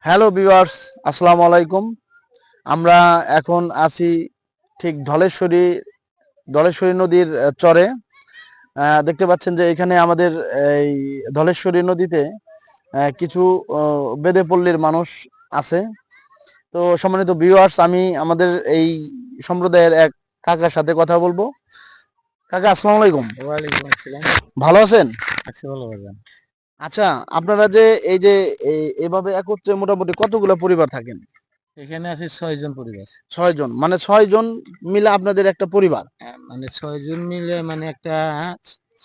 Hello viewers, আসসালামু আলাইকুম। আমরা এখন আছি ঠিক ধলেশ্বরী নদীর চরে। দেখতে পাচ্ছেন যে এখানে আমাদের এই ধলেশ্বরী নদীতে কিছু বেদে পল্লীর মানুষ আছে। তো সম্মানিত ভিউয়ার্স, আমি আমাদের এই সম্প্রদায়ের এক কাকার সাথে কথা বলবো। কাকা, আসসালামু আলাইকুম। ওয়ালাইকুম আসসালাম। ভালো আছেন? আছি ভালো বাজান। আচ্ছা, আপনারা যে এই যে এভাবে একত্রে মোটামুটি কতগুলো পরিবার থাকেন? এখানে আছে ৬ জন পরিবার। ৬ জন, মানে ৬ জন মিলে আপনাদের একটা পরিবার। মানে ৬ জন মিলে মানে একটা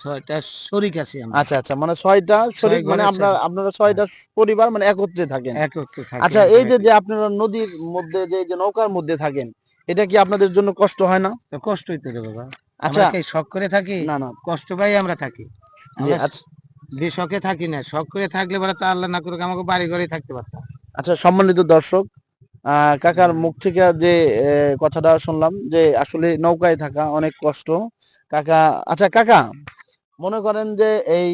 ৬টা শরিক আছি আমরা। আচ্ছা, আচ্ছা, মানে ৬টা ৬ শরিক, মানে ঘরের ৬ আপনারা হ্যাঁ, ৬টা পরিবার মানে একত্রে থাকেন। একত্রে থাকি আচ্ছা, এক এই যে জায়গায়। আপনারা নদীর মধ্যে যে নৌকার মধ্যে থাকেন, এটা কি আপনাদের জন্য কষ্ট হয় না? তো কষ্টই তো রে বাবা। আমরা আচ্ছা, কি শখ করে থাকি? না, না, কষ্ট পাই আমরা থাকি। জি, আমরা আচ্ছা, বেশকে থাকি না। শখ করে থাকলে পরে তো আল্লাহ না করুক আমাকে বাড়ি ঘরেই থাকতে পারতাম। আচ্ছা, সম্মানিত দর্শক, কাকার মুখ থেকে যে কথাটা শুনলাম যে আসলে নৌকায় থাকা অনেক কষ্ট। কাকা, আচ্ছা কাকা, মনে করেন যে এই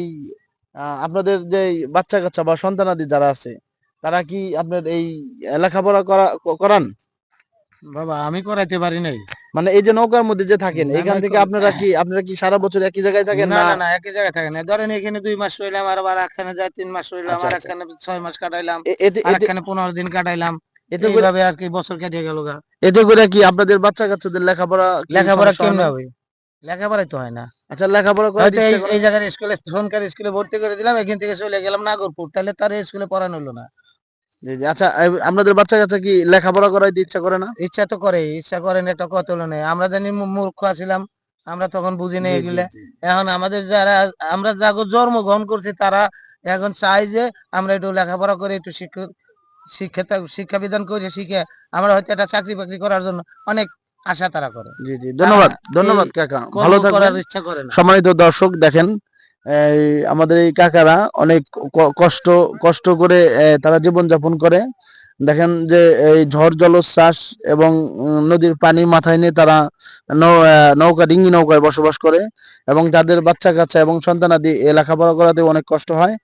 আপনাদের যে বাচ্চা কাচ্চা বা সন্তানাদি যারা আছে, তারা কি আপনার এই লেখাপড়া করান? বাবা আমি করাইতে পারি নাই। মানে এই যে নৌকার মধ্যে যে থাকেন, না এখান নয় থেকে আপনারা কি সারা বছর একই জায়গায় থাকেন না, না? না, না একই জায়গায় থাকে না। ধরেন এখানে ২ মাস রইলাম, আবার একখানে যাই ৩ মাস রইলাম, আচ্ছা, আর আচ্ছা, একখানে ৬ মাস কাটাইলাম, এতে এতে আরেকখানে ১৫ দিন কাটাইলাম। এতে করে এইভাবে আরকি বছর কেটে গেলগা। এতে করে কি আপনাদের বাচ্চা কাচ্চাদের লেখাপড়া কি লেখাপড়া সমস্যা হয় কেমনে না? হবে? লেখাপড়াই তো হয় না। আচ্ছা, লেখাপড়া করাইতে হয়তো এই ইচ্ছা করে এই না? জায়গার স্কুলে সরকারি স্কুলে ভর্তি করে দিলাম, এখান থেকে চলে গেলাম নাগরপুর। তাহলে তার এই স্কুলে পড়ানো হলো না। জি, জি, আচ্ছা, আপনাদের বাচ্চা কাচ্চা কি লেখাপড়া করাইতে ইচ্ছা করে না? ইচ্ছা তো করে, ইচ্ছা করে না এটা কত হলো না। আমরা জানি মূর্খ আছিলাম। আমরা তখন বুঝি নাই জি, জি, এগুলা। জি, এখন আমাদের যারা আমরা যাগো জন্মগ্রহণ করছি তারা এখন চাই যে আমরা একটু লেখাপড়া করে একটু শিক্ষা বিধান করে শিখে আমরা হয়তো একটা চাকরি বাকরি করার জন্য অনেক আশা তারা করে। জি, জি, তারা ধন্যবাদ, এই ধন্যবাদ কাকা, কর্ম ভালো থাকবেন। করার ইচ্ছা করে না। সম্মানিত দর্শক, দেখেন এই আমাদের এই কাকারা অনেক কষ্ট কষ্ট করে তারা জীবনযাপন করে। দেখেন যে এই ঝড় জলোচ্ছ্বাস এবং নদীর পানি মাথায় নিয়ে তারা নৌকা, ডিঙ্গি নৌকায় বসবাস করে এবং তাদের বাচ্চা কাচ্চা এবং সন্তানাদি লেখাপড়া করাতে অনেক কষ্ট হয়।